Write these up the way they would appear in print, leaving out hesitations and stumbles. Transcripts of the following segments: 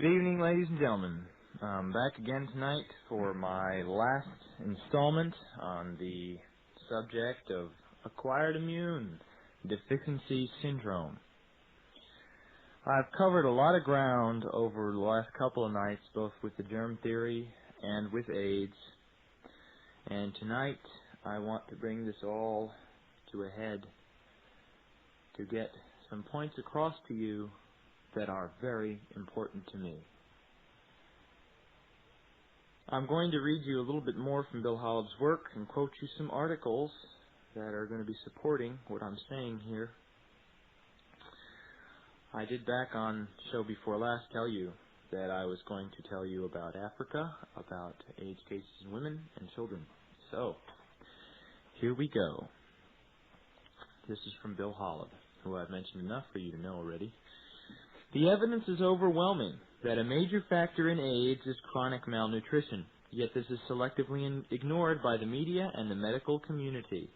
Good evening, ladies and gentlemen. I'm back again tonight for my last installment on the subject of acquired immune deficiency syndrome. I've covered a lot of ground over the last couple of nights, both with the germ theory and with AIDS, and tonight I want to bring this all to a head to get some points across to you that are very important to me. I'm going to read you a little bit more from Bill Hollow's work and quote you some articles that are going to be supporting what I'm saying here. I did back on show before last tell you that I was going to tell you about Africa, about AIDS cases in women and children. So, here we go. This is from Bill Hollow, who I've mentioned enough for you to know already. The evidence is overwhelming that a major factor in AIDS is chronic malnutrition, yet this is selectively ignored by the media and the medical community.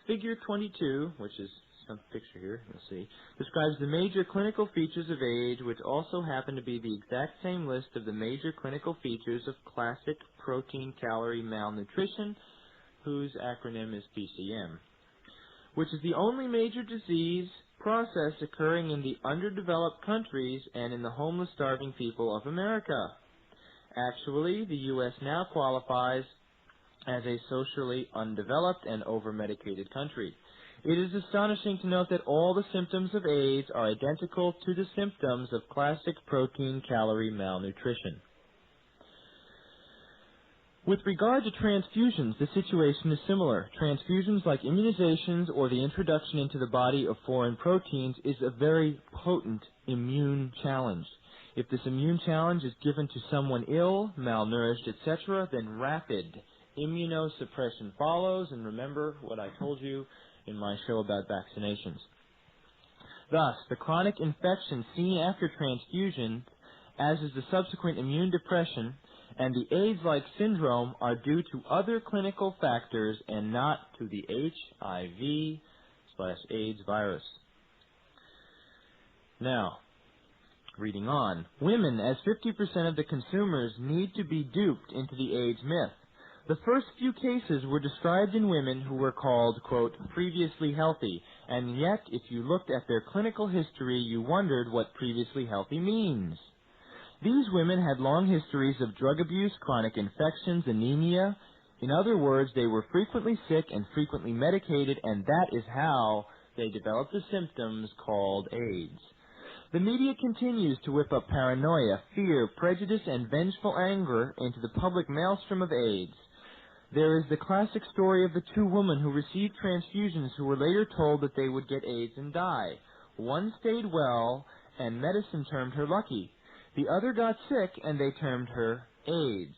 Figure 22, which is some picture here, you'll see, describes the major clinical features of AIDS, which also happen to be the exact same list of the major clinical features of classic protein-calorie malnutrition, whose acronym is PCM, which is the only major disease process occurring in the underdeveloped countries and in the homeless, starving people of America. Actually, the U.S. now qualifies as a socially undeveloped and over-medicated country. It is astonishing to note that all the symptoms of AIDS are identical to the symptoms of classic protein-calorie malnutrition. With regard to transfusions, the situation is similar. Transfusions like immunizations or the introduction into the body of foreign proteins is a very potent immune challenge. If this immune challenge is given to someone ill, malnourished, etc., then rapid immunosuppression follows, and remember what I told you in my show about vaccinations. Thus, the chronic infection seen after transfusion, as is the subsequent immune depression, and the AIDS-like syndrome are due to other clinical factors and not to the HIV/AIDS virus. Now, reading on, women as 50% of the consumers need to be duped into the AIDS myth. The first few cases were described in women who were called, quote, previously healthy, and yet if you looked at their clinical history, you wondered what previously healthy means. These women had long histories of drug abuse, chronic infections, anemia. In other words, they were frequently sick and frequently medicated, and that is how they developed the symptoms called AIDS. The media continues to whip up paranoia, fear, prejudice, and vengeful anger into the public maelstrom of AIDS. There is the classic story of the two women who received transfusions who were later told that they would get AIDS and die. One stayed well, and medicine termed her lucky. The other got sick, and they termed her AIDS.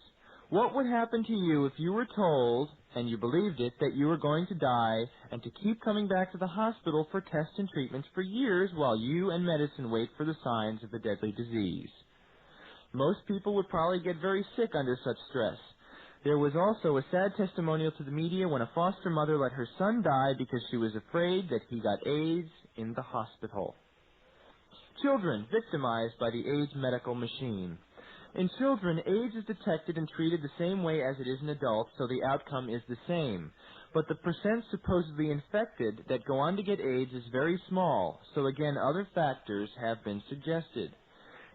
What would happen to you if you were told, and you believed it, that you were going to die and to keep coming back to the hospital for tests and treatments for years while you and medicine wait for the signs of the deadly disease? Most people would probably get very sick under such stress. There was also a sad testimonial to the media when a foster mother let her son die because she was afraid that he got AIDS in the hospital. Children victimized by the AIDS medical machine. In children, AIDS is detected and treated the same way as it is in adults, so the outcome is the same. But the percent supposedly infected that go on to get AIDS is very small, so again, other factors have been suggested.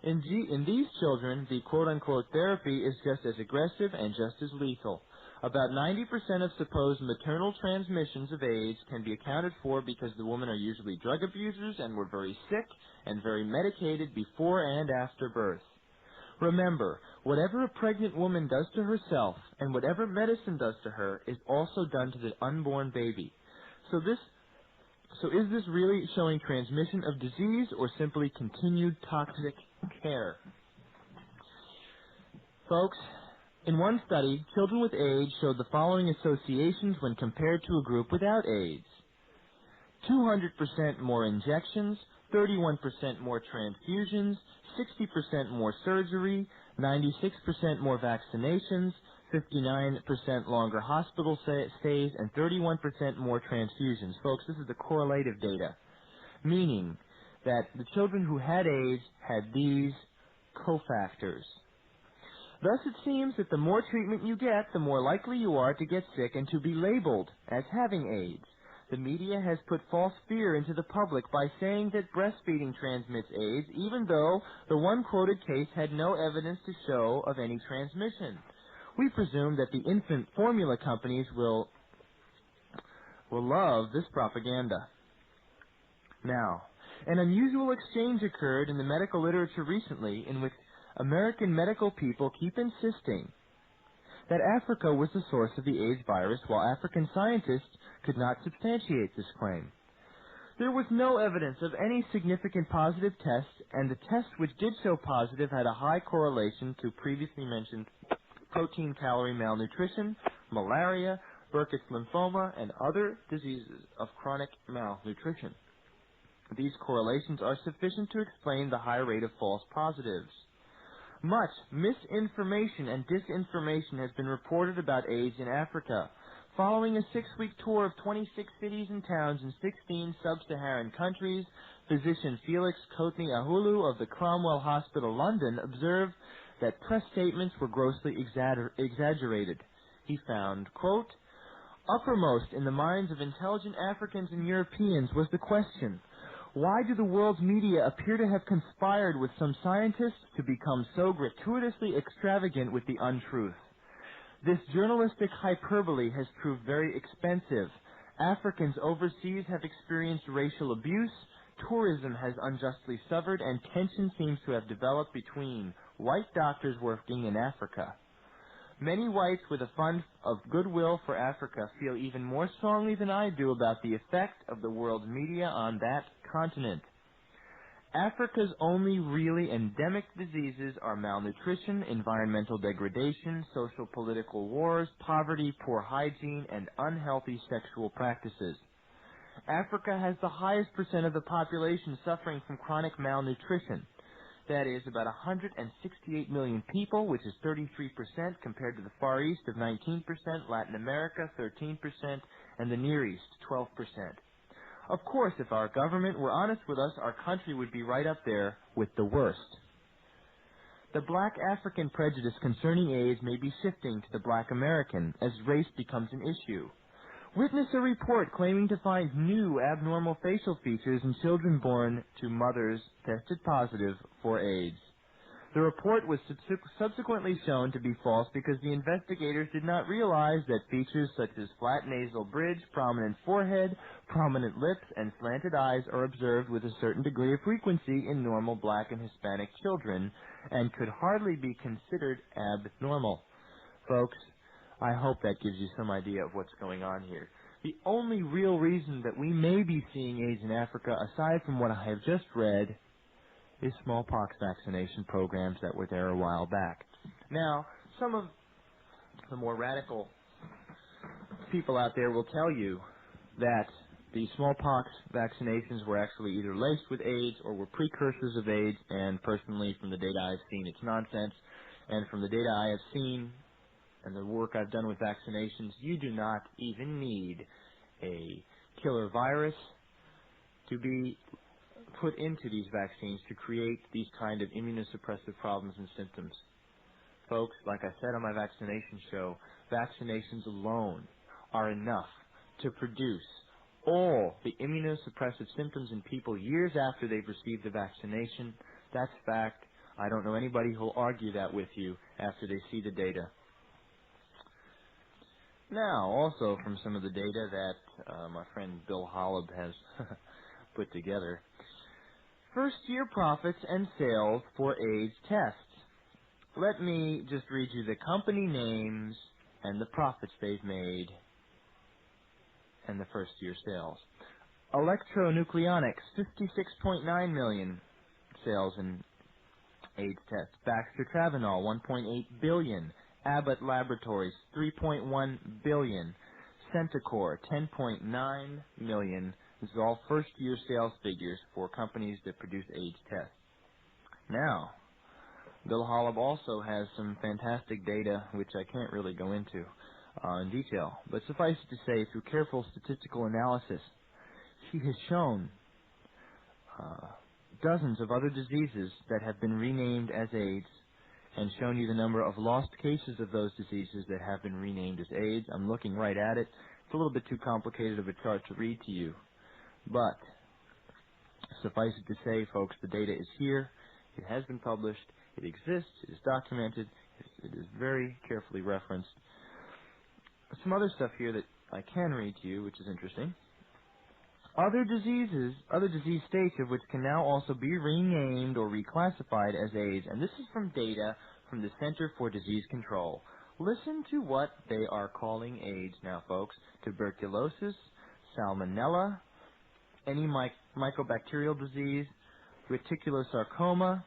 In these children, the quote-unquote therapy is just as aggressive and just as lethal. About 90% of supposed maternal transmissions of AIDS can be accounted for because the women are usually drug abusers and were very sick and very medicated before and after birth. Remember, whatever a pregnant woman does to herself and whatever medicine does to her is also done to the unborn baby. So is this really showing transmission of disease or simply continued toxic care? Folks, in one study, children with AIDS showed the following associations when compared to a group without AIDS. 200% more injections, 31% more transfusions, 60% more surgery, 96% more vaccinations, 59% longer hospital stays, and 31% more transfusions. Folks, this is the correlative data, meaning that the children who had AIDS had these cofactors. Thus, it seems that the more treatment you get, the more likely you are to get sick and to be labeled as having AIDS. The media has put false fear into the public by saying that breastfeeding transmits AIDS, even though the one quoted case had no evidence to show of any transmission. We presume that the infant formula companies will love this propaganda. Now, an unusual exchange occurred in the medical literature recently in which American medical people keep insisting that Africa was the source of the AIDS virus, while African scientists could not substantiate this claim. There was no evidence of any significant positive tests, and the test which did show positive had a high correlation to previously mentioned protein-calorie malnutrition, malaria, Burkitt's lymphoma, and other diseases of chronic malnutrition. These correlations are sufficient to explain the high rate of false positives. Much misinformation and disinformation has been reported about AIDS in Africa. Following a 6-week tour of 26 cities and towns in 16 sub-Saharan countries, physician Felix Courtney-Ahulu of the Cromwell Hospital, London, observed that press statements were grossly exaggerated. He found, quote, "Uppermost in the minds of intelligent Africans and Europeans was the question, why do the world's media appear to have conspired with some scientists to become so gratuitously extravagant with the untruth? This journalistic hyperbole has proved very expensive. Africans overseas have experienced racial abuse, tourism has unjustly suffered, and tension seems to have developed between white doctors working in Africa. Many whites with a fund of goodwill for Africa feel even more strongly than I do about the effect of the world's media on that continent. Africa's only really endemic diseases are malnutrition, environmental degradation, social-political wars, poverty, poor hygiene, and unhealthy sexual practices. Africa has the highest percent of the population suffering from chronic malnutrition. That is about 168 million people, which is 33% compared to the Far East of 19%, Latin America 13%, and the Near East 12%. Of course, if our government were honest with us, our country would be right up there with the worst. The black African prejudice concerning AIDS may be shifting to the black American as race becomes an issue. Witness a report claiming to find new abnormal facial features in children born to mothers tested positive for AIDS. The report was subsequently shown to be false because the investigators did not realize that features such as flat nasal bridge, prominent forehead, prominent lips, and slanted eyes are observed with a certain degree of frequency in normal black and Hispanic children and could hardly be considered abnormal. Folks, I hope that gives you some idea of what's going on here. The only real reason that we may be seeing AIDS in Africa, aside from what I have just read, is smallpox vaccination programs that were there a while back. Now, some of the more radical people out there will tell you that the smallpox vaccinations were actually either laced with AIDS or were precursors of AIDS, and personally, from the data I've seen, it's nonsense. And from the data I have seen and the work I've done with vaccinations, you do not even need a killer virus to be put into these vaccines to create these kind of immunosuppressive problems and symptoms. Folks, like I said on my vaccination show, vaccinations alone are enough to produce all the immunosuppressive symptoms in people years after they've received the vaccination. That's fact. I don't know anybody who'll argue that with you after they see the data. Now, also from some of the data that my friend Bill Holub has put together, first-year profits and sales for AIDS tests. Let me just read you the company names and the profits they've made and the first-year sales. Electronucleonics, $56.9 million sales in AIDS tests. Baxter Travenol, $1.8 billion. Abbott Laboratories, $3.1 billion. Centocor, $10.9 million. This is all first-year sales figures for companies that produce AIDS tests. Now, Bill Holub also has some fantastic data, which I can't really go into in detail. But suffice it to say, through careful statistical analysis, he has shown dozens of other diseases that have been renamed as AIDS and shown you the number of lost cases of those diseases that have been renamed as AIDS. I'm looking right at it. It's a little bit too complicated of a chart to read to you. But suffice it to say, folks, the data is here. It has been published. It exists. It is documented. It is very carefully referenced. Some other stuff here that I can read to you, which is interesting. Other disease states of which can now also be renamed or reclassified as AIDS, and this is from data from the Center for Disease Control. Listen to what they are calling AIDS now, folks. Tuberculosis, salmonella, any mycobacterial disease, reticulosarcoma,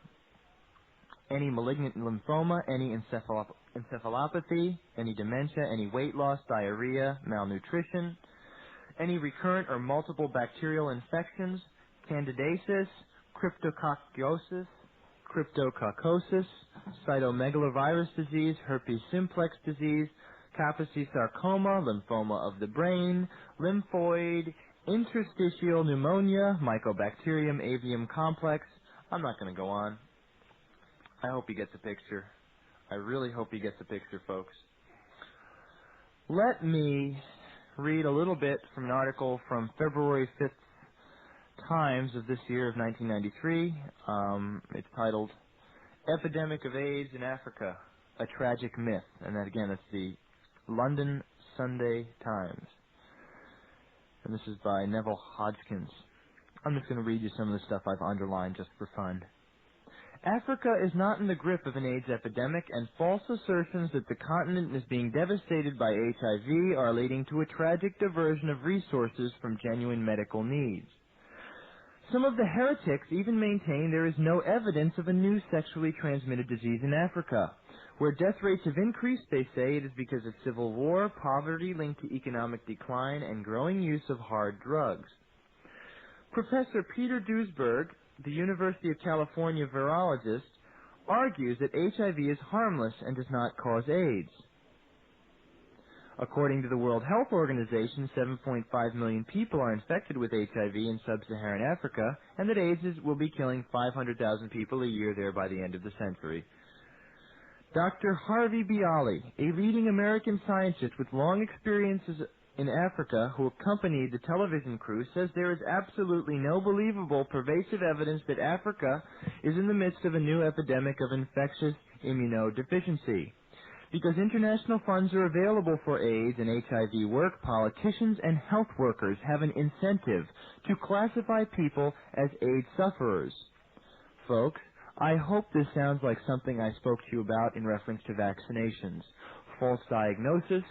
any malignant lymphoma, any encephalopathy, any dementia, any weight loss, diarrhea, malnutrition, any recurrent or multiple bacterial infections, candidiasis, cryptococcosis, cytomegalovirus disease, herpes simplex disease, Kaposi sarcoma, lymphoma of the brain, lymphoid, interstitial pneumonia, Mycobacterium avium complex. I'm not going to go on. I hope you get the picture. I really hope you get the picture, folks. Let me read a little bit from an article from February 5th Times of this year of 1993. It's titled, Epidemic of AIDS in Africa, a Tragic Myth. And that, again, it's the London Sunday Times. And this is by Neville Hodgkins. I'm just going to read you some of the stuff I've underlined just for fun. Africa is not in the grip of an AIDS epidemic, and false assertions that the continent is being devastated by HIV are leading to a tragic diversion of resources from genuine medical needs. Some of the heretics even maintain there is no evidence of a new sexually transmitted disease in Africa. Where death rates have increased, they say, it is because of civil war, poverty linked to economic decline, and growing use of hard drugs. Professor Peter Duesberg, the University of California virologist, argues that HIV is harmless and does not cause AIDS. According to the World Health Organization, 7.5 million people are infected with HIV in sub-Saharan Africa, and that AIDS will be killing 500,000 people a year there by the end of the century. Dr. Harvey Bialy, a leading American scientist with long experiences in Africa who accompanied the television crew, says there is absolutely no believable, pervasive evidence that Africa is in the midst of a new epidemic of infectious immunodeficiency. Because international funds are available for AIDS and HIV work, politicians and health workers have an incentive to classify people as AIDS sufferers. Folks, I hope this sounds like something I spoke to you about in reference to vaccinations, false diagnosis,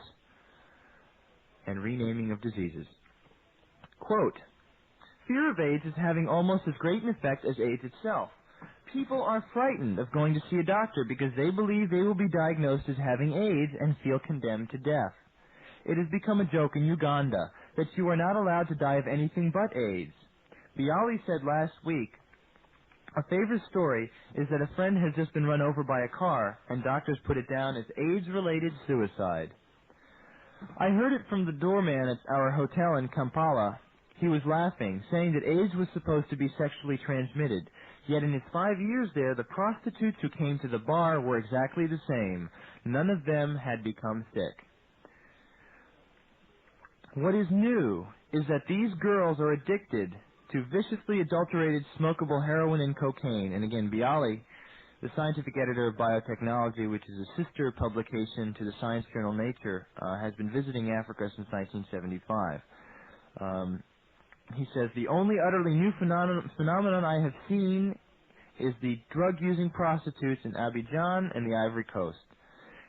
and renaming of diseases. Quote, fear of AIDS is having almost as great an effect as AIDS itself. People are frightened of going to see a doctor because they believe they will be diagnosed as having AIDS and feel condemned to death. It has become a joke in Uganda that you are not allowed to die of anything but AIDS. Bialy said last week, a favorite story is that a friend has just been run over by a car and doctors put it down as AIDS-related suicide. I heard it from the doorman at our hotel in Kampala. He was laughing, saying that AIDS was supposed to be sexually transmitted. Yet in his 5 years there, the prostitutes who came to the bar were exactly the same. None of them had become sick. What is new is that these girls are addicted to viciously adulterated smokable heroin and cocaine. And again, Bialy, the scientific editor of Biotechnology, which is a sister publication to the science journal Nature, has been visiting Africa since 1975. He says, the only utterly new phenomenon I have seen is the drug-using prostitutes in Abidjan and the Ivory Coast.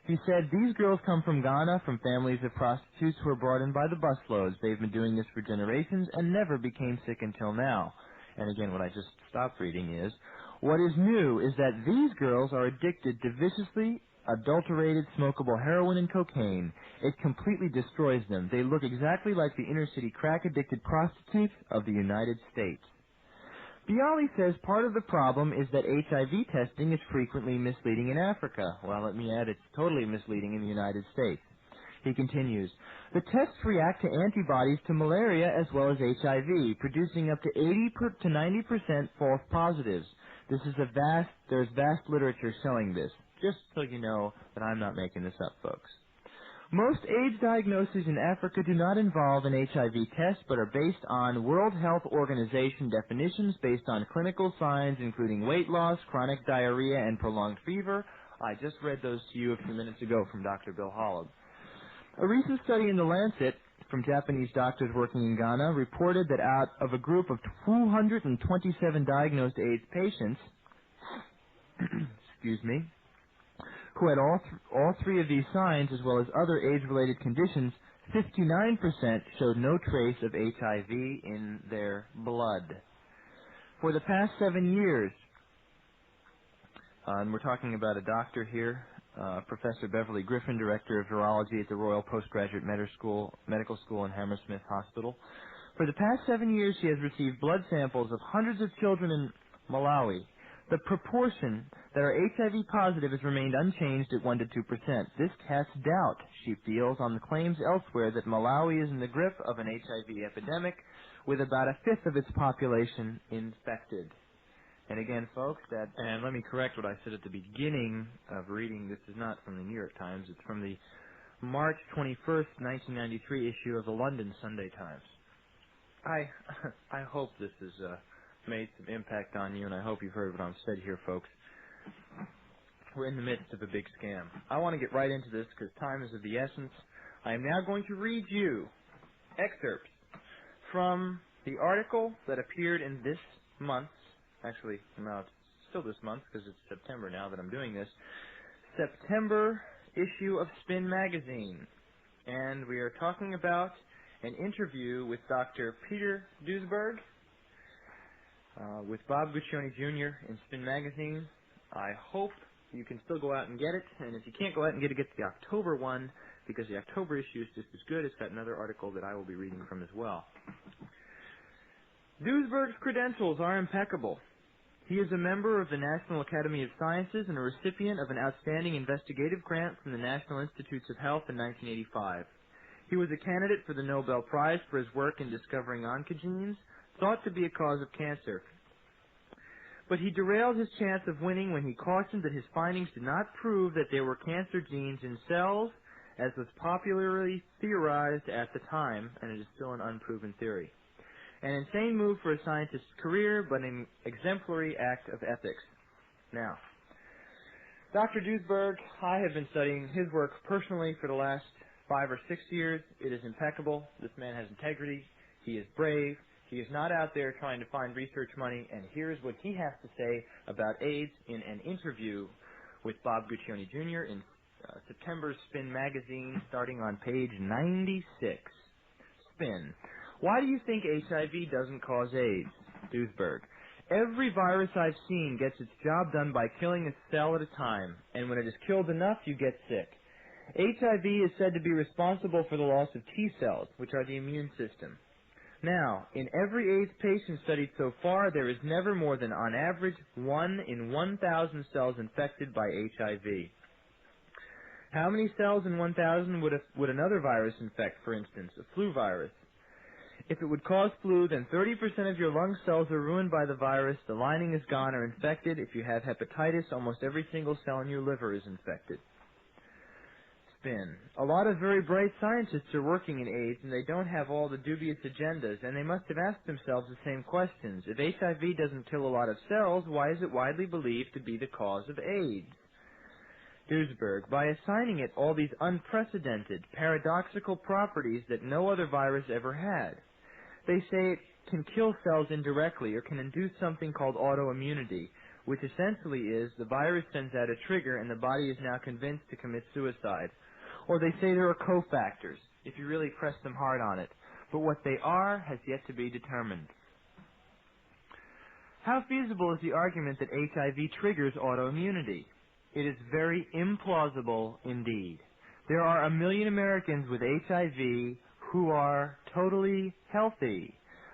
He said, these girls come from Ghana, from families of prostitutes who were brought in by the busloads. They've been doing this for generations and never became sick until now. And again, what I just stopped reading is, what is new is that these girls are addicted to viciously adulterated smokable heroin and cocaine. It completely destroys them. They look exactly like the inner-city crack-addicted prostitutes of the United States. Bialy says part of the problem is that HIV testing is frequently misleading in Africa. Well, let me add, it's totally misleading in the United States. He continues, the tests react to antibodies to malaria as well as HIV, producing up to 80 to 90% false positives. There's vast literature showing this. Just so you know that I'm not making this up, folks. Most AIDS diagnoses in Africa do not involve an HIV test, but are based on World Health Organization definitions based on clinical signs including weight loss, chronic diarrhea, and prolonged fever. I just read those to you a few minutes ago from Dr. Bill Holub. A recent study in The Lancet from Japanese doctors working in Ghana reported that out of a group of 227 diagnosed AIDS patients, excuse me, who had all three of these signs as well as other AIDS-related conditions, 59% showed no trace of HIV in their blood. For the past 7 years, and we're talking about a doctor here, Professor Beverly Griffin, Director of Virology at the Royal Postgraduate Medical School in Hammersmith Hospital. For the past 7 years, she has received blood samples of hundreds of children in Malawi. The proportion that are HIV positive has remained unchanged at 1 to 2%. This casts doubt, she feels, on the claims elsewhere that Malawi is in the grip of an HIV epidemic with about a fifth of its population infected. And again, folks, and let me correct what I said at the beginning of reading. This is not from the New York Times. It's from the March 21st, 1993 issue of the London Sunday Times. I hope this has made some impact on you, and I hope you've heard what I've said here, folks. We're in the midst of a big scam. I want to get right into this because time is of the essence. I am now going to read you excerpts from the article that appeared in this month's, actually, no, it's still this month because it's September now that I'm doing this, September issue of Spin Magazine. And we are talking about an interview with Dr. Peter Duesberg with Bob Guccione Jr. in Spin Magazine. I hope you can still go out and get it, and if you can't go out and get it, get the October one, because the October issue is just as good. It's got another article that I will be reading from as well. Duesberg's credentials are impeccable. He is a member of the National Academy of Sciences and a recipient of an outstanding investigative grant from the National Institutes of Health in 1985. He was a candidate for the Nobel Prize for his work in discovering oncogenes, thought to be a cause of cancer. But he derailed his chance of winning when he cautioned that his findings did not prove that there were cancer genes in cells, as was popularly theorized at the time, and it is still an unproven theory. An insane move for a scientist's career, but an exemplary act of ethics. Now, Dr. Duesberg, I have been studying his work personally for the last 5 or 6 years. It is impeccable. This man has integrity. He is brave. He is not out there trying to find research money, and here's what he has to say about AIDS in an interview with Bob Guccione Jr. in September's Spin Magazine, starting on page 96. Spin. Why do you think HIV doesn't cause AIDS? Duesberg. Every virus I've seen gets its job done by killing a cell at a time, and when it is killed enough, you get sick. HIV is said to be responsible for the loss of T cells, which are the immune system. Now, in every AIDS patient studied so far, there is never more than, on average, 1 in 1,000 cells infected by HIV. How many cells in 1,000 would another virus infect, for instance, a flu virus? If it would cause flu, then 30% of your lung cells are ruined by the virus, the lining is gone or infected. If you have hepatitis, almost every single cell in your liver is infected. Spin. A lot of very bright scientists are working in AIDS, and they don't have all the dubious agendas, and they must have asked themselves the same questions. If HIV doesn't kill a lot of cells, why is it widely believed to be the cause of AIDS? Duesberg. By assigning it all these unprecedented, paradoxical properties that no other virus ever had. They say it can kill cells indirectly or can induce something called autoimmunity, which essentially is the virus sends out a trigger and the body is now convinced to commit suicide. Or they say there are cofactors, if you really press them hard on it. But what they are has yet to be determined. How feasible is the argument that HIV triggers autoimmunity? It is very implausible indeed. There are 1 million Americans with HIV who are totally healthy.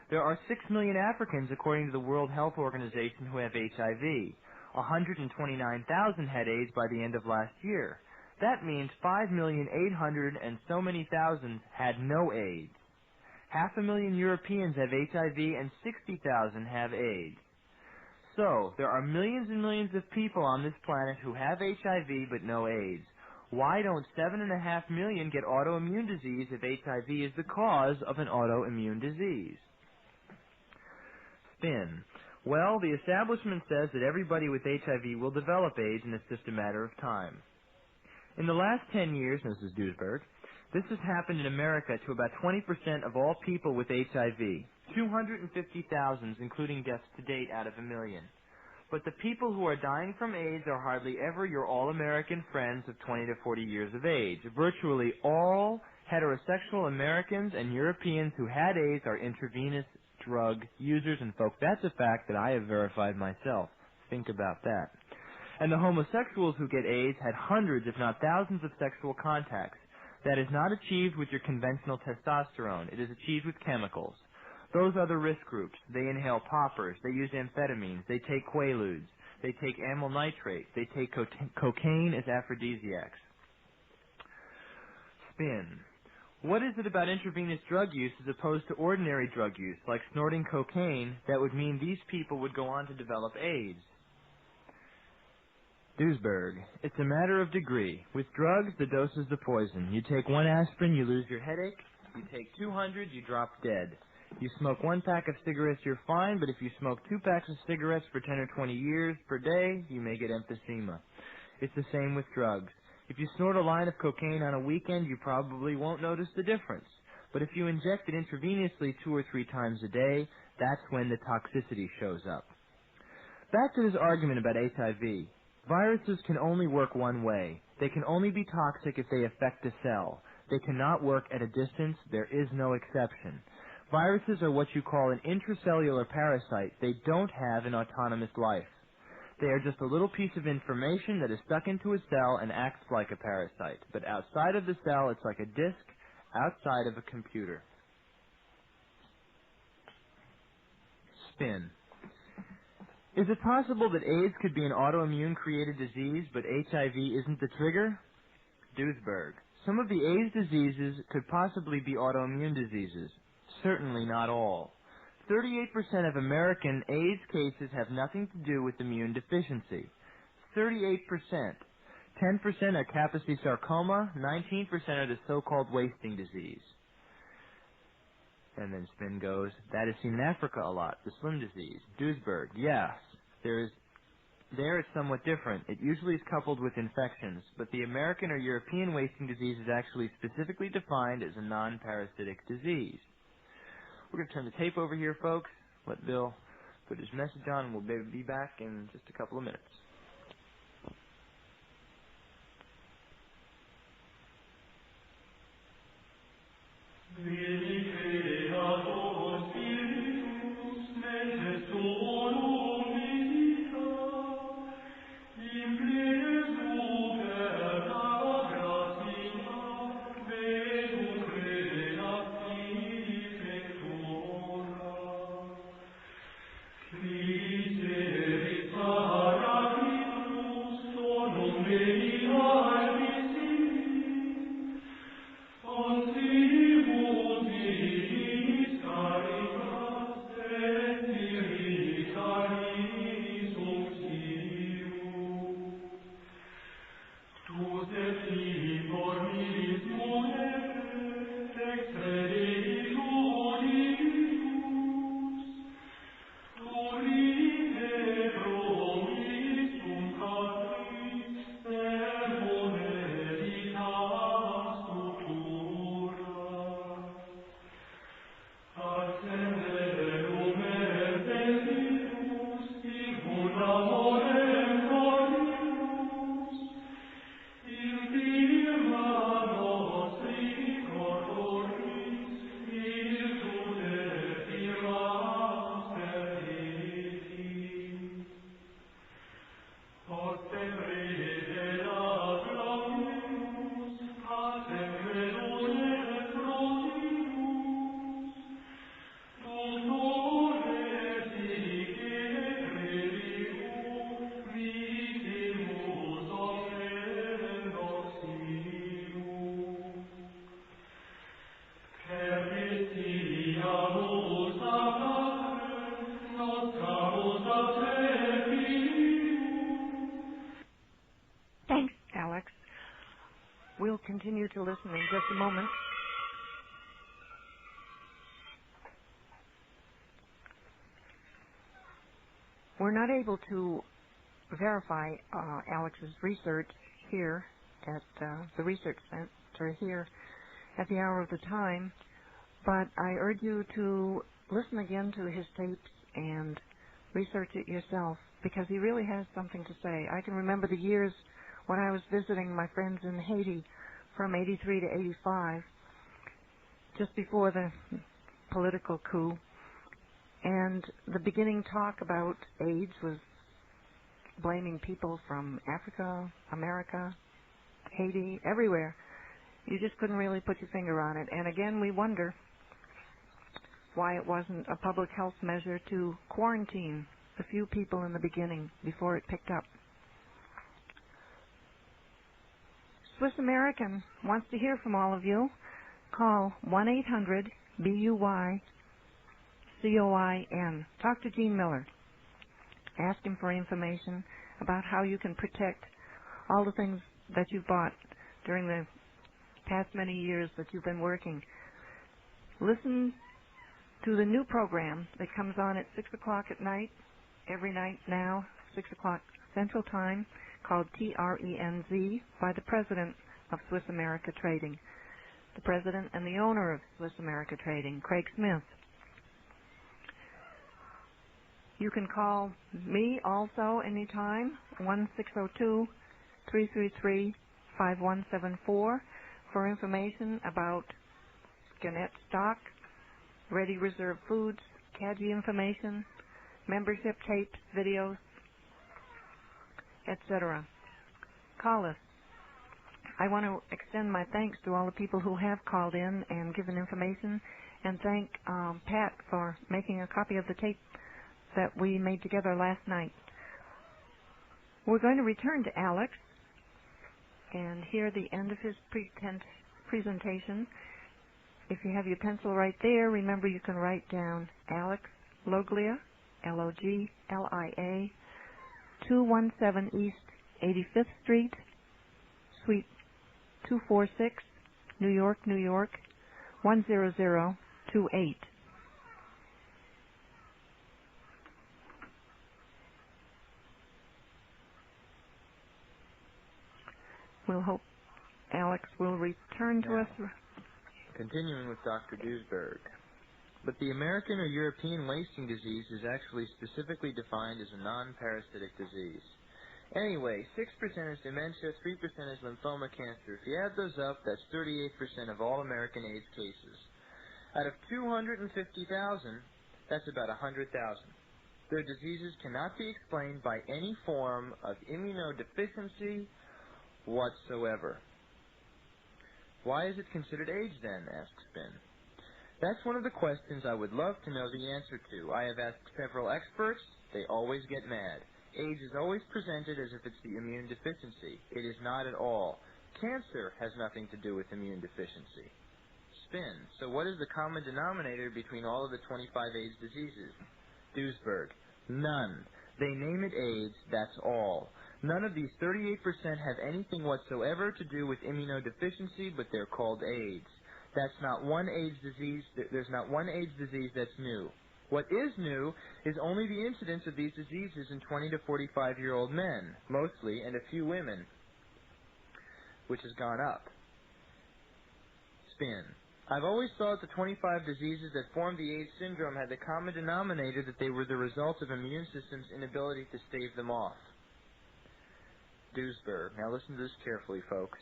There are 6 million Africans, according to the World Health Organization, who have HIV. 129,000 had AIDS by the end of last year. That means 5,800,000 and so many thousands had no AIDS. 500,000 Europeans have HIV and 60,000 have AIDS. So, there are millions and millions of people on this planet who have HIV but no AIDS. Why don't 7.5 million get autoimmune disease if HIV is the cause of an autoimmune disease? Spin. Well, the establishment says that everybody with HIV will develop AIDS and it's just a matter of time. In the last 10 years, and this is Duisburg, this has happened in America to about 20% of all people with HIV, 250,000, including deaths to date out of 1 million. But the people who are dying from AIDS are hardly ever your all-American friends of 20 to 40 years of age. Virtually all heterosexual Americans and Europeans who had AIDS are intravenous drug users, and folks, that's a fact that I have verified myself. Think about that. And the homosexuals who get AIDS had hundreds, if not thousands, of sexual contacts. That is not achieved with your conventional testosterone. It is achieved with chemicals. Those are the risk groups. They inhale poppers. They use amphetamines. They take quaaludes. They take amyl nitrate. They take cocaine as aphrodisiacs. Spin. What is it about intravenous drug use as opposed to ordinary drug use, like snorting cocaine, that would mean these people would go on to develop AIDS? Duisburg. It's a matter of degree. With drugs, the dose is the poison. You take 1 aspirin, you lose your headache. You take 200, you drop dead. You smoke 1 pack of cigarettes, you're fine, but if you smoke 2 packs of cigarettes for 10 or 20 years per day, you may get emphysema. It's the same with drugs. If you snort a line of cocaine on a weekend, you probably won't notice the difference. But if you inject it intravenously 2 or 3 times a day, that's when the toxicity shows up. Back to this argument about HIV. Viruses can only work one way. They can only be toxic if they affect a cell. They cannot work at a distance. There is no exception. Viruses are what you call an intracellular parasite. They don't have an autonomous life. They are just a little piece of information that is stuck into a cell and acts like a parasite. But outside of the cell, it's like a disk outside of a computer. Spin. Is it possible that AIDS could be an autoimmune-created disease, but HIV isn't the trigger? Duisburg. Some of the AIDS diseases could possibly be autoimmune diseases. Certainly not all. 38% of American AIDS cases have nothing to do with immune deficiency. 38%. 10% are Kaposi sarcoma. 19% are the so-called wasting disease. And then Spin goes, that is seen in Africa a lot, the slim disease. Duisburg, yes. There it's somewhat different. It usually is coupled with infections, but the American or European wasting disease is actually specifically defined as a non-parasitic disease. We're going to turn the tape over here, folks. Let Bill put his message on, and we'll be back in just a couple of minutes. We'll continue to listen in just a moment. We're not able to verify Alex's research here at the research center here at the hour of the time, but I urge you to listen again to his tapes and research it yourself, because he really has something to say. I can remember the years when I was visiting my friends in Haiti from 83 to 85, just before the political coup, and the beginning talk about AIDS was blaming people from Africa, America, Haiti, everywhere. You just couldn't really put your finger on it. And again, we wonder why it wasn't a public health measure to quarantine the few people in the beginning before it picked up. Swiss American wants to hear from all of you. Call 1-800-BUY-COIN. Talk to Gene Miller. Ask him for information about how you can protect all the things that you've bought during the past many years that you've been working. Listen to the new program that comes on at 6 o'clock at night, every night now, 6 o'clock Central Time, called TRENZ, by the president of Swiss America Trading, the president and the owner of Swiss America Trading, Craig Smith. You can call me also anytime, 1-602-333-5174, for information about Gannett stock, ready reserve foods, CAGI information, membership tapes, videos, etc. Call us. I want to extend my thanks to all the people who have called in and given information, and thank Pat for making a copy of the tape that we made together last night. We're going to return to Alex and hear the end of his presentation. If you have your pencil right there, remember you can write down Alex Loglia, Loglia, 217 East 85th Street, Suite 246, New York, New York, 10028. We'll hope Alex will return to us. Continuing with Dr. Duesberg. But the American or European wasting disease is actually specifically defined as a non-parasitic disease. Anyway, 6% is dementia, 3% is lymphoma cancer. If you add those up, that's 38% of all American AIDS cases. Out of 250,000, that's about 100,000. Their diseases cannot be explained by any form of immunodeficiency whatsoever. Why is it considered AIDS then, asks Ben. That's one of the questions I would love to know the answer to. I have asked several experts. They always get mad. AIDS is always presented as if it's the immune deficiency. It is not at all. Cancer has nothing to do with immune deficiency. Spin. So what is the common denominator between all of the 25 AIDS diseases? Duesberg. None. They name it AIDS, that's all. None of these 38% have anything whatsoever to do with immunodeficiency, but they're called AIDS. That's not one AIDS disease. There's not one AIDS disease that's new. What is new is only the incidence of these diseases in 20 to 45-year-old men, mostly, and a few women, which has gone up. Spin. I've always thought the 25 diseases that formed the AIDS syndrome had the common denominator that they were the result of immune system's inability to stave them off. Duesberg. Now listen to this carefully, folks.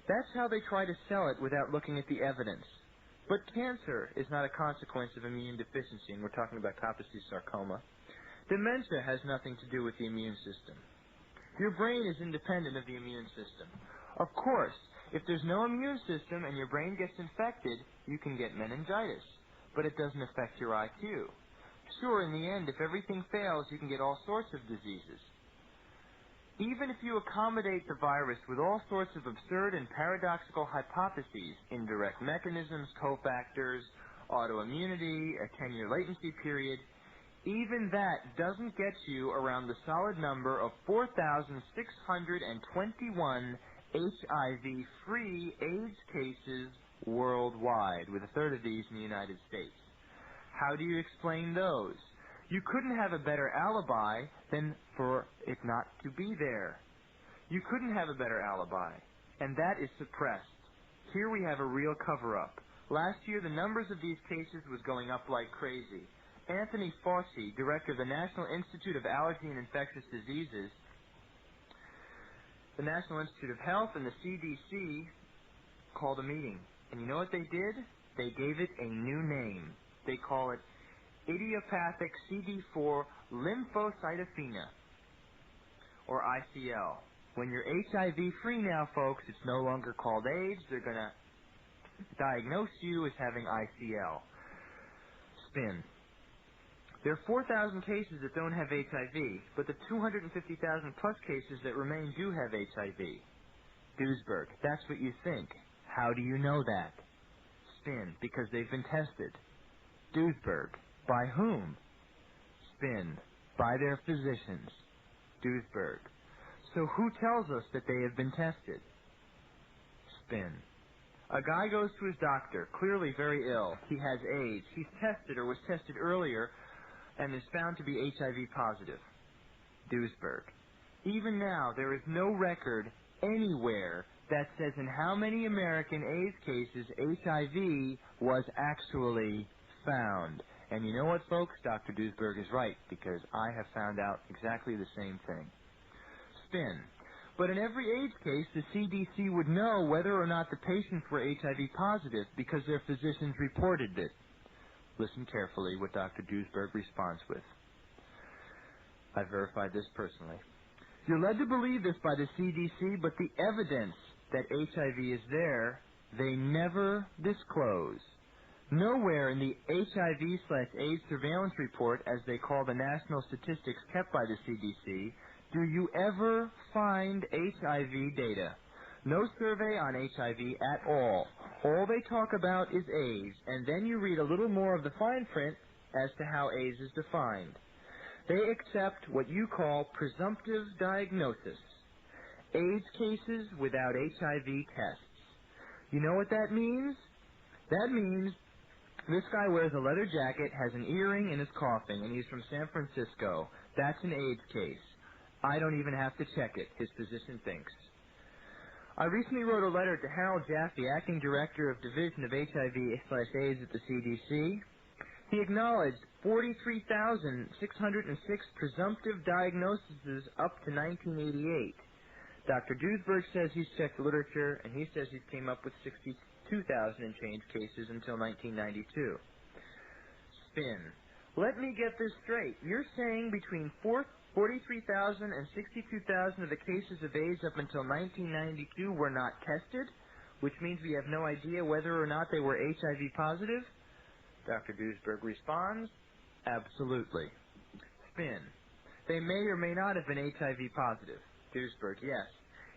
That's how they try to sell it without looking at the evidence. But cancer is not a consequence of immune deficiency, and we're talking about Kaposi sarcoma. Dementia has nothing to do with the immune system. Your brain is independent of the immune system. Of course, if there's no immune system and your brain gets infected, you can get meningitis, but it doesn't affect your IQ. Sure, in the end, if everything fails, you can get all sorts of diseases. Even if you accommodate the virus with all sorts of absurd and paradoxical hypotheses, indirect mechanisms, cofactors, autoimmunity, a 10-year latency period, even that doesn't get you around the solid number of 4,621 HIV-free AIDS cases worldwide, with a third of these in the United States. How do you explain those? You couldn't have a better alibi than for it not to be there. You couldn't have a better alibi, and that is suppressed. Here we have a real cover-up. Last year, the numbers of these cases was going up like crazy. Anthony Fauci, director of the National Institute of Allergy and Infectious Diseases, the National Institute of Health, and the CDC called a meeting. And you know what they did? They gave it a new name. They call it idiopathic CD4 lymphocytopenia, or ICL. When you're HIV-free now, folks, it's no longer called AIDS. They're going to diagnose you as having ICL. Spin. There are 4,000 cases that don't have HIV, but the 250,000 plus cases that remain do have HIV. Duisberg, that's what you think. How do you know that? Spin, because they've been tested. Duisberg, by whom? Spin, by their physicians. Duisberg. So who tells us that they have been tested? Spin. A guy goes to his doctor, clearly very ill. He has AIDS. He's tested or was tested earlier and is found to be HIV positive. Duisberg. Even now, there is no record anywhere that says in how many American AIDS cases HIV was actually found. And you know what, folks? Dr. Duisberg is right, because I have found out exactly the same thing. Spin. But in every AIDS case, the CDC would know whether or not the patients were HIV positive because their physicians reported it. Listen carefully what Dr. Duisberg responds with. I verified this personally. You're led to believe this by the CDC, but the evidence that HIV is there, they never disclose. Nowhere in the HIV/AIDS surveillance report, as they call the national statistics kept by the CDC, do you ever find HIV data. No survey on HIV at all. All they talk about is AIDS, and then you read a little more of the fine print as to how AIDS is defined. They accept what you call presumptive diagnosis. AIDS cases without HIV tests. You know what that means? That means this guy wears a leather jacket, has an earring, and is coughing, and he's from San Francisco. That's an AIDS case. I don't even have to check it, his physician thinks. I recently wrote a letter to Harold Jaffe, Acting Director of Division of HIV/AIDS at the CDC. He acknowledged 43,606 presumptive diagnoses up to 1988. Dr. Duisberg says he's checked the literature, and he says he came up with 62,000 and change cases until 1992. Spin. Let me get this straight. You're saying between 43,000 and 62,000 of the cases of AIDS up until 1992 were not tested, which means we have no idea whether or not they were HIV positive? Dr. Duisberg responds, absolutely. Spin. They may or may not have been HIV positive. Duisberg, yes.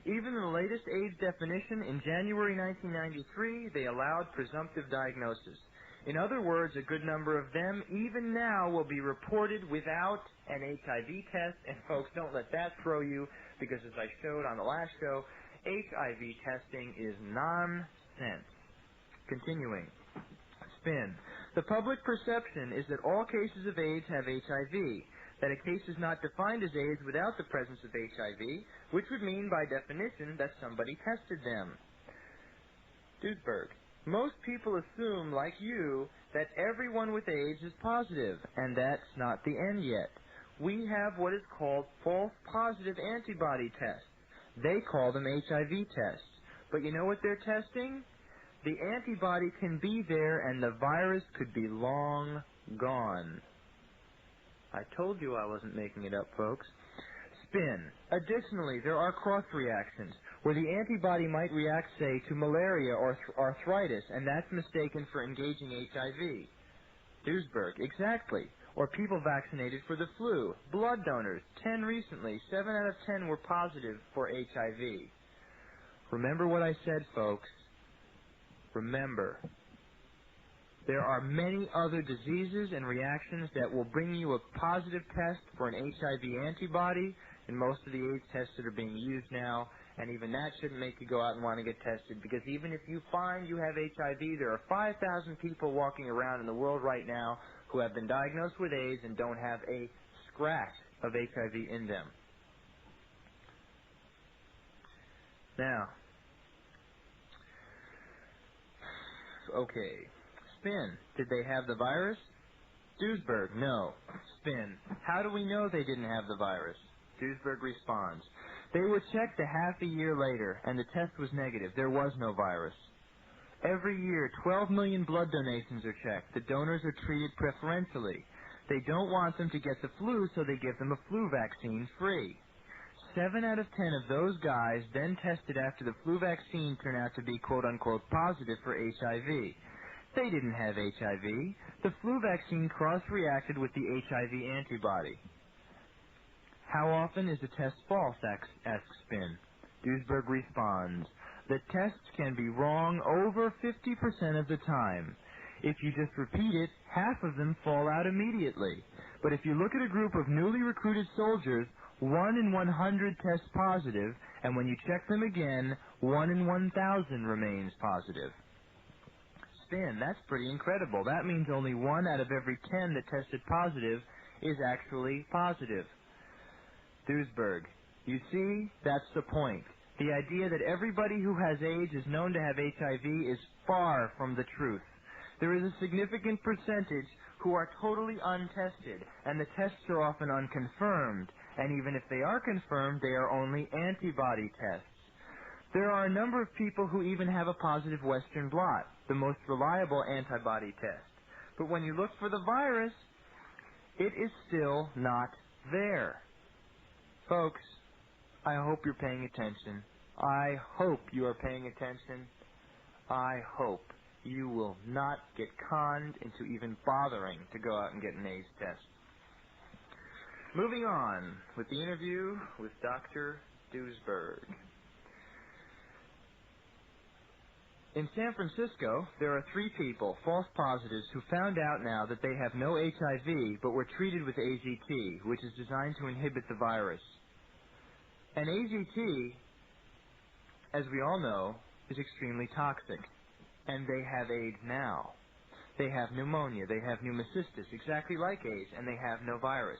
Even in the latest AIDS definition, in January 1993, they allowed presumptive diagnosis. In other words, a good number of them, even now, will be reported without an HIV test. And folks, don't let that throw you, because as I showed on the last show, HIV testing is nonsense. Continuing. Spin. The public perception is that all cases of AIDS have HIV, that a case is not defined as AIDS without the presence of HIV, which would mean by definition that somebody tested them. Duisberg. Most people assume, like you, that everyone with AIDS is positive, and that's not the end yet. We have what is called false positive antibody tests. They call them HIV tests. But you know what they're testing? The antibody can be there, and the virus could be long gone. I told you I wasn't making it up, folks. Spin. Additionally, there are cross-reactions, where the antibody might react, say, to malaria or arthritis, and that's mistaken for engaging HIV. Duisberg. Exactly. Or people vaccinated for the flu. Blood donors. 10 recently. 7 out of 10 were positive for HIV. Remember what I said, folks. Remember. There are many other diseases and reactions that will bring you a positive test for an HIV antibody, in most of the AIDS tests that are being used now, and even that shouldn't make you go out and want to get tested, because even if you find you have HIV, there are 5,000 people walking around in the world right now who have been diagnosed with AIDS and don't have a scratch of HIV in them. Now, okay, spin. Did they have the virus? Duesberg, no. Spin. How do we know they didn't have the virus? Duesberg responds. They were checked a half a year later, and the test was negative. There was no virus. Every year, 12 million blood donations are checked. The donors are treated preferentially. They don't want them to get the flu, so they give them a flu vaccine free. 7 out of 10 of those guys then tested after the flu vaccine turned out to be quote-unquote positive for HIV. They didn't have HIV. The flu vaccine cross-reacted with the HIV antibody. How often is the test false, asks Spin. Duesberg responds, the tests can be wrong over 50% of the time. If you just repeat it, half of them fall out immediately. But if you look at a group of newly recruited soldiers, 1 in 100 tests positive, and when you check them again, 1 in 1,000 remains positive. Spin, that's pretty incredible. That means only 1 out of every 10 that tested positive is actually positive. Duesberg, you see, that's the point. The idea that everybody who has AIDS is known to have HIV is far from the truth. There is a significant percentage who are totally untested, and the tests are often unconfirmed, and even if they are confirmed, they are only antibody tests. There are a number of people who even have a positive Western blot, the most reliable antibody test. But when you look for the virus, it is still not there. Folks, I hope you're paying attention. I hope you are paying attention. I hope you will not get conned into even bothering to go out and get an AIDS test. Moving on with the interview with Dr. Duesberg. In San Francisco, there are 3 people, false positives, who found out now that they have no HIV but were treated with AZT, which is designed to inhibit the virus. And AZT, as we all know, is extremely toxic. And they have AIDS now. They have pneumonia, they have pneumocystis, exactly like AIDS, and they have no virus.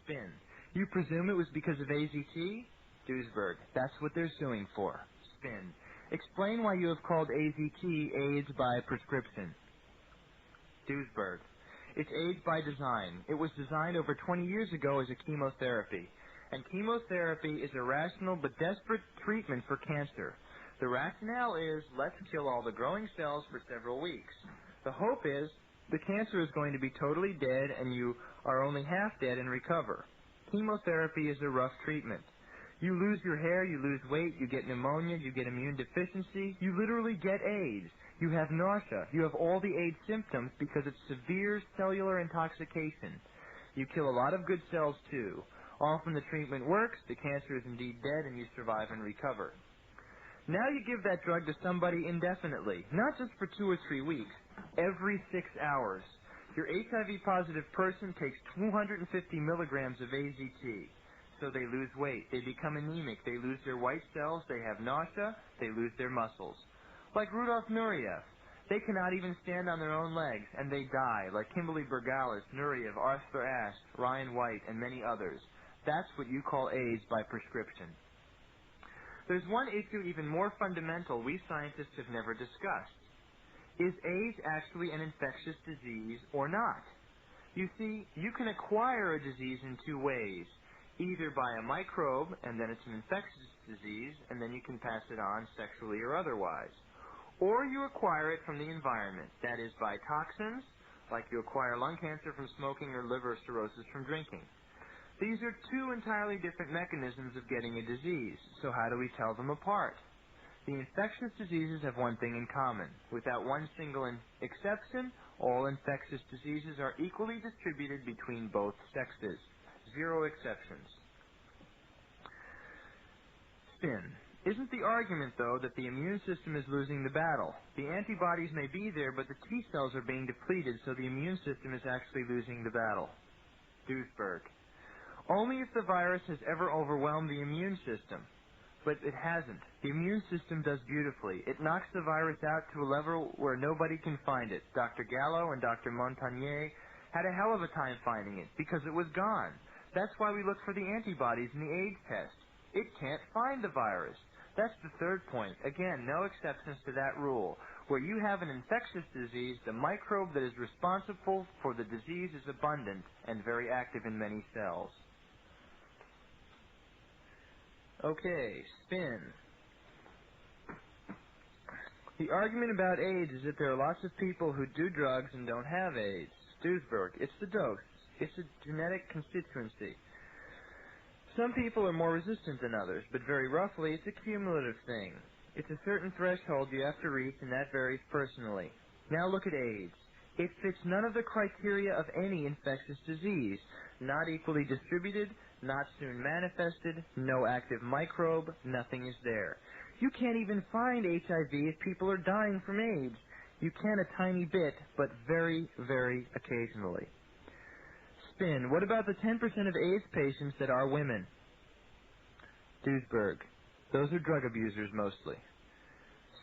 Spin. You presume it was because of AZT? Duesberg. That's what they're suing for. Spin. Explain why you have called AZT AIDS by prescription. Duesberg. It's AIDS by design. It was designed over 20 years ago as a chemotherapy. And chemotherapy is a rational but desperate treatment for cancer. The rationale is, let's kill all the growing cells for several weeks. The hope is, the cancer is going to be totally dead and you are only half dead and recover. Chemotherapy is a rough treatment. You lose your hair, you lose weight, you get pneumonia, you get immune deficiency, you literally get AIDS. You have nausea. You have all the AIDS symptoms because of severe cellular intoxication. You kill a lot of good cells too. Often the treatment works, the cancer is indeed dead, and you survive and recover. Now you give that drug to somebody indefinitely, not just for 2 or 3 weeks, every 6 hours. Your HIV-positive person takes 250 milligrams of AZT. So they lose weight, they become anemic, they lose their white cells, they have nausea, they lose their muscles. Like Rudolf Nureyev, they cannot even stand on their own legs, and they die, like Kimberly Bergalis, Nureyev, Arthur Ashe, Ryan White, and many others. That's what you call AIDS by prescription. There's one issue even more fundamental we scientists have never discussed. Is AIDS actually an infectious disease or not? You see, you can acquire a disease in 2 ways. Either by a microbe, and then it's an infectious disease, and then you can pass it on sexually or otherwise. Or you acquire it from the environment, that is by toxins, like you acquire lung cancer from smoking or liver cirrhosis from drinking. These are 2 entirely different mechanisms of getting a disease, so how do we tell them apart? The infectious diseases have one thing in common. Without one single exception, all infectious diseases are equally distributed between both sexes. 0 exceptions. Spin. Isn't the argument, though, that the immune system is losing the battle? The antibodies may be there, but the T cells are being depleted, so the immune system is actually losing the battle. Duesberg. Only if the virus has ever overwhelmed the immune system. But it hasn't. The immune system does beautifully. It knocks the virus out to a level where nobody can find it. Dr. Gallo and Dr. Montagnier had a hell of a time finding it because it was gone. That's why we look for the antibodies in the AIDS test. It can't find the virus. That's the third point. Again, no exceptions to that rule. Where you have an infectious disease, the microbe that is responsible for the disease is abundant and very active in many cells. Okay, spin. The argument about AIDS is that there are lots of people who do drugs and don't have AIDS. Duisberg, it's the dose. It's a genetic constituency. Some people are more resistant than others, but very roughly, it's a cumulative thing. It's a certain threshold you have to reach, and that varies personally. Now look at AIDS. It fits none of the criteria of any infectious disease. Not equally distributed, not soon manifested, no active microbe, nothing is there. You can't even find HIV if people are dying from AIDS. You can a tiny bit, but very, very occasionally. Spin. What about the 10% of AIDS patients that are women? Duisberg. Those are drug abusers mostly.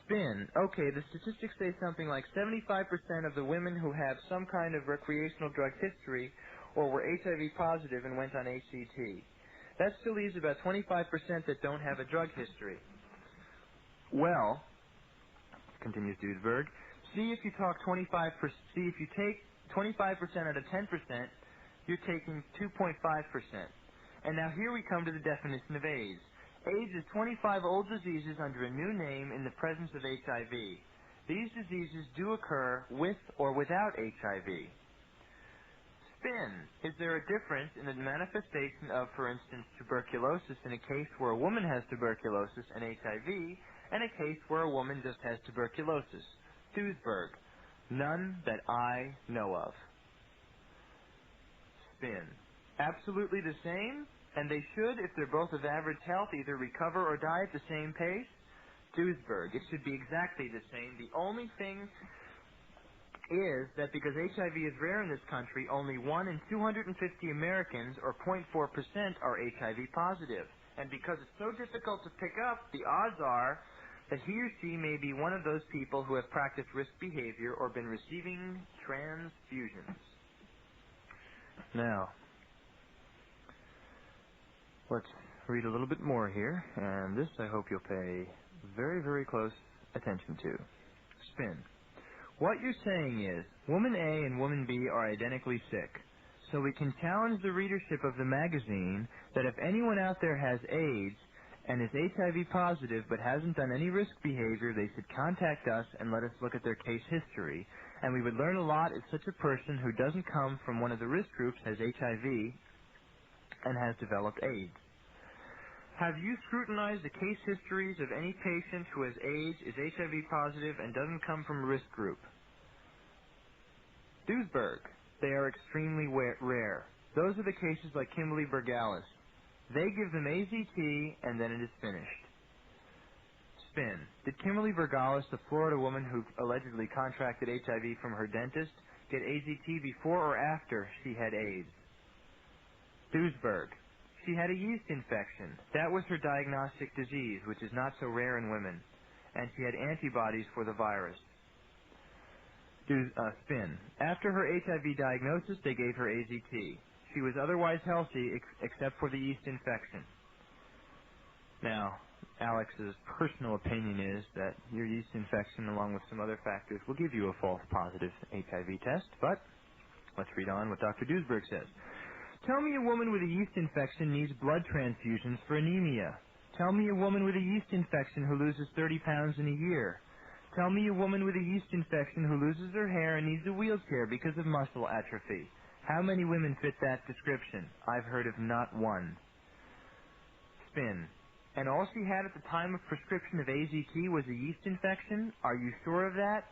Spin. Okay, the statistics say something like 75% of the women who have some kind of recreational drug history or were HIV positive and went on ACT. That still leaves about 25% that don't have a drug history. Well, continues Duisberg, see if you take 25% out of 10%, you're taking 2.5%. And now here we come to the definition of AIDS. AIDS is 25 old diseases under a new name in the presence of HIV. These diseases do occur with or without HIV. Spin. Is there a difference in the manifestation of, for instance, tuberculosis in a case where a woman has tuberculosis and HIV, and a case where a woman just has tuberculosis? Duisberg. None that I know of. Spin. Absolutely the same, and they should, if they're both of average health, either recover or die at the same pace? Duisberg. It should be exactly the same. The only thing is that because HIV is rare in this country, only 1 in 250 Americans, or 0.4%, are HIV positive. And because it's so difficult to pick up, the odds are that he or she may be one of those people who have practiced risk behavior or been receiving transfusions. Now, let's read a little bit more here, and this I hope you'll pay very, very close attention to. Spin. What you're saying is, woman A and woman B are identically sick. So we can challenge the readership of the magazine that if anyone out there has AIDS and is HIV positive but hasn't done any risk behavior, they should contact us and let us look at their case history. And we would learn a lot if such a person who doesn't come from one of the risk groups has HIV and has developed AIDS. Have you scrutinized the case histories of any patient who has AIDS, is HIV positive, and doesn't come from a risk group? Duisberg. They are extremely rare. Those are the cases like Kimberly Bergalis. They give them AZT, and then it is finished. Spin. Did Kimberly Bergalis, the Florida woman who allegedly contracted HIV from her dentist, get AZT before or after she had AIDS? Duisberg. She had a yeast infection. That was her diagnostic disease, which is not so rare in women. And she had antibodies for the virus. Spin. After her HIV diagnosis, they gave her AZT. She was otherwise healthy except for the yeast infection. Now, Alex's personal opinion is that your yeast infection, along with some other factors, will give you a false positive HIV test. But let's read on what Dr. Duisberg says. Tell me a woman with a yeast infection needs blood transfusions for anemia. Tell me a woman with a yeast infection who loses 30 pounds in a year. Tell me a woman with a yeast infection who loses her hair and needs a wheelchair because of muscle atrophy. How many women fit that description? I've heard of not one. Spin. And all she had at the time of prescription of AZT was a yeast infection? Are you sure of that?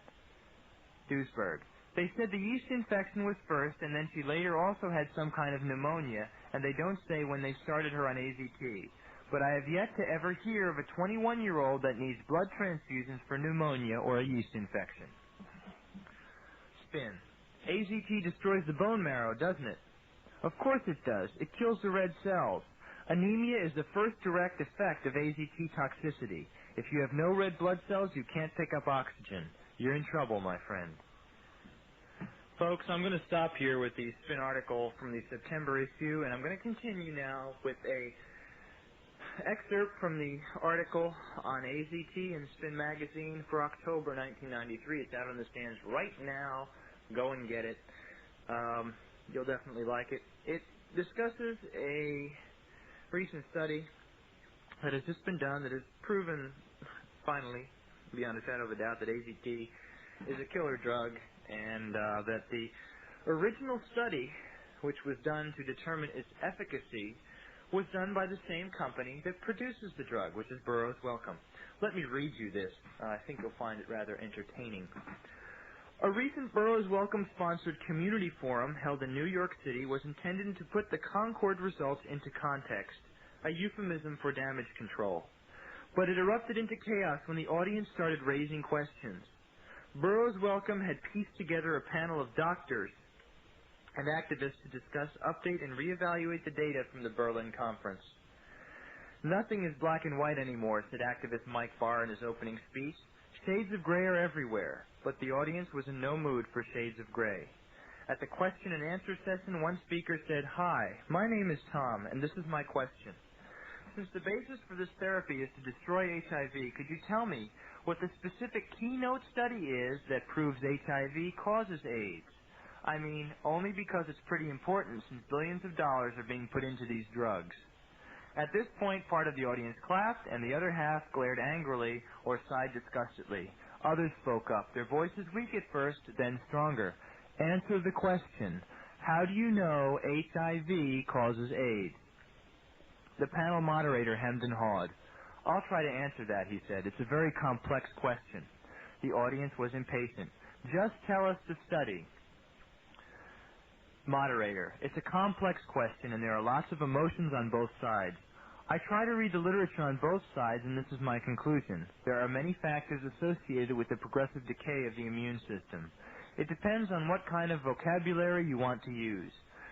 Duisberg. They said the yeast infection was first, and then she later also had some kind of pneumonia, and they don't say when they started her on AZT. But I have yet to ever hear of a 21-year-old that needs blood transfusions for pneumonia or a yeast infection. Spin. AZT destroys the bone marrow, doesn't it? Of course it does. It kills the red cells. Anemia is the first direct effect of AZT toxicity. If you have no red blood cells, you can't pick up oxygen. You're in trouble, my friend. Folks, I'm going to stop here with the spin article from the September issue, and I'm going to continue now with a excerpt from the article on AZT in Spin Magazine for October 1993. It's out on the stands right now. Go and get it. You'll definitely like it. It discusses a recent study that has just been done that has proven, finally, beyond a shadow of a doubt, that AZT is a killer drug, and that the original study, which was done to determine its efficacy, was done by the same company that produces the drug, which is Burroughs Wellcome. Let me read you this. I think you'll find it rather entertaining. A recent Burroughs Wellcome-sponsored community forum held in New York City was intended to put the Concord results into context, a euphemism for damage control. But it erupted into chaos when the audience started raising questions. Burroughs Wellcome had pieced together a panel of doctors and activists to discuss, update, and reevaluate the data from the Berlin conference. Nothing is black and white anymore, said activist Mike Barr in his opening speech. Shades of gray are everywhere, but the audience was in no mood for shades of gray. At the question and answer session, one speaker said, "Hi, my name is Tom, and this is my question. Since the basis for this therapy is to destroy HIV, could you tell me what the specific keynote study is that proves HIV causes AIDS? I mean, only because it's pretty important since billions of dollars are being put into these drugs." At this point, part of the audience clapped, and the other half glared angrily or sighed disgustedly. Others spoke up, their voices weak at first, then stronger. Answer the question. How do you know HIV causes AIDS? The panel moderator hemmed and hawed. I'll try to answer that, he said. It's a very complex question. The audience was impatient. Just tell us the study. Moderator, it's a complex question and there are lots of emotions on both sides. I try to read the literature on both sides and this is my conclusion. There are many factors associated with the progressive decay of the immune system. It depends on what kind of vocabulary you want to use.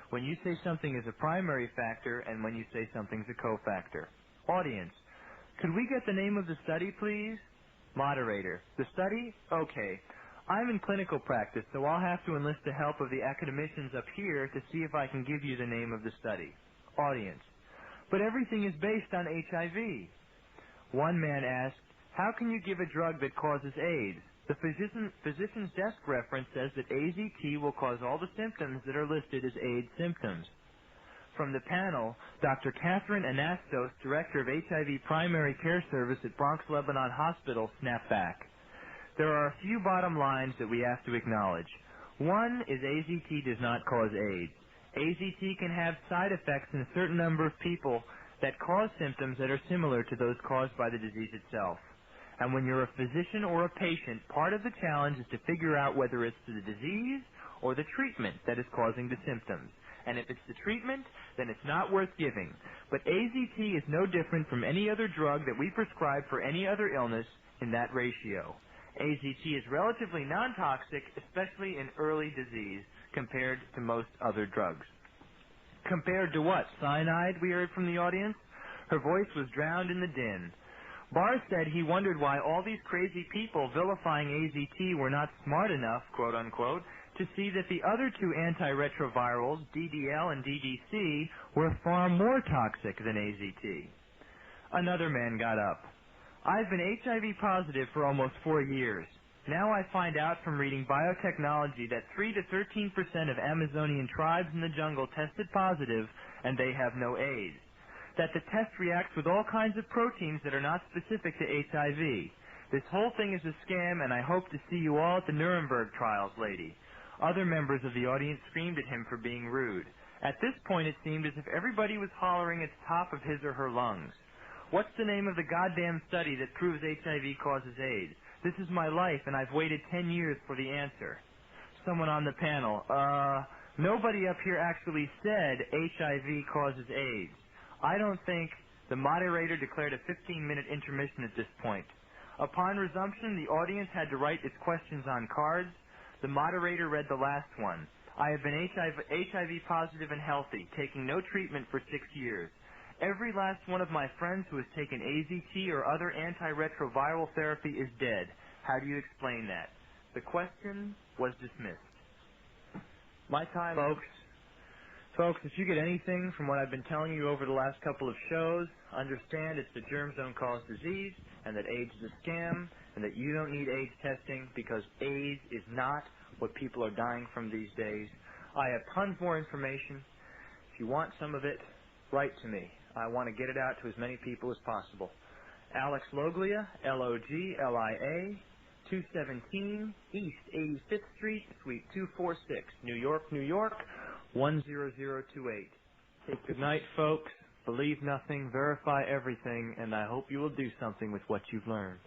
When you say something is a primary factor and when you say something's a cofactor. Audience, could we get the name of the study, please? Moderator, the study? Okay. I'm in clinical practice, so I'll have to enlist the help of the academicians up here to see if I can give you the name of the study. Audience, but everything is based on HIV. One man asked, how can you give a drug that causes AIDS? The physician's desk reference says that AZT will cause all the symptoms that are listed as AIDS symptoms. From the panel, Dr. Catherine Anastos, Director of HIV Primary Care Service at Bronx Lebanon Hospital, snapped back. There are a few bottom lines that we have to acknowledge. One is AZT does not cause AIDS. AZT can have side effects in a certain number of people that cause symptoms that are similar to those caused by the disease itself. And when you're a physician or a patient, part of the challenge is to figure out whether it's the disease or the treatment that is causing the symptoms. And if it's the treatment, then it's not worth giving. But AZT is no different from any other drug that we prescribe for any other illness in that ratio. AZT is relatively non-toxic, especially in early disease, compared to most other drugs. Compared to what? Cyanide, we heard from the audience? Her voice was drowned in the din. Barr said he wondered why all these crazy people vilifying AZT were not smart enough, quote unquote, to see that the other two antiretrovirals, DDL and DDC, were far more toxic than AZT. Another man got up. I've been HIV positive for almost 4 years. Now I find out from reading biotechnology that 3 to 13% of Amazonian tribes in the jungle tested positive and they have no AIDS. That the test reacts with all kinds of proteins that are not specific to HIV. This whole thing is a scam and I hope to see you all at the Nuremberg trials, lady. Other members of the audience screamed at him for being rude. At this point it seemed as if everybody was hollering at the top of his or her lungs. What's the name of the goddamn study that proves HIV causes AIDS? This is my life, and I've waited 10 years for the answer. Someone on the panel, nobody up here actually said HIV causes AIDS. I don't think the moderator declared a 15-minute intermission at this point. Upon resumption, the audience had to write its questions on cards. The moderator read the last one. I have been HIV positive and healthy, taking no treatment for 6 years. Every last one of my friends who has taken AZT or other antiretroviral therapy is dead. How do you explain that? The question was dismissed. My time, Folks, if you get anything from what I've been telling you over the last couple of shows, understand it's the germ zone-caused disease, and that AIDS is a scam, and that you don't need AIDS testing because AIDS is not what people are dying from these days. I have tons more information. If you want some of it, write to me. I want to get it out to as many people as possible. Alex Loglia, Loglia, 217 East 85th Street, Suite 246, New York, New York, 10028. Good night, folks. Believe nothing, verify everything, and I hope you will do something with what you've learned.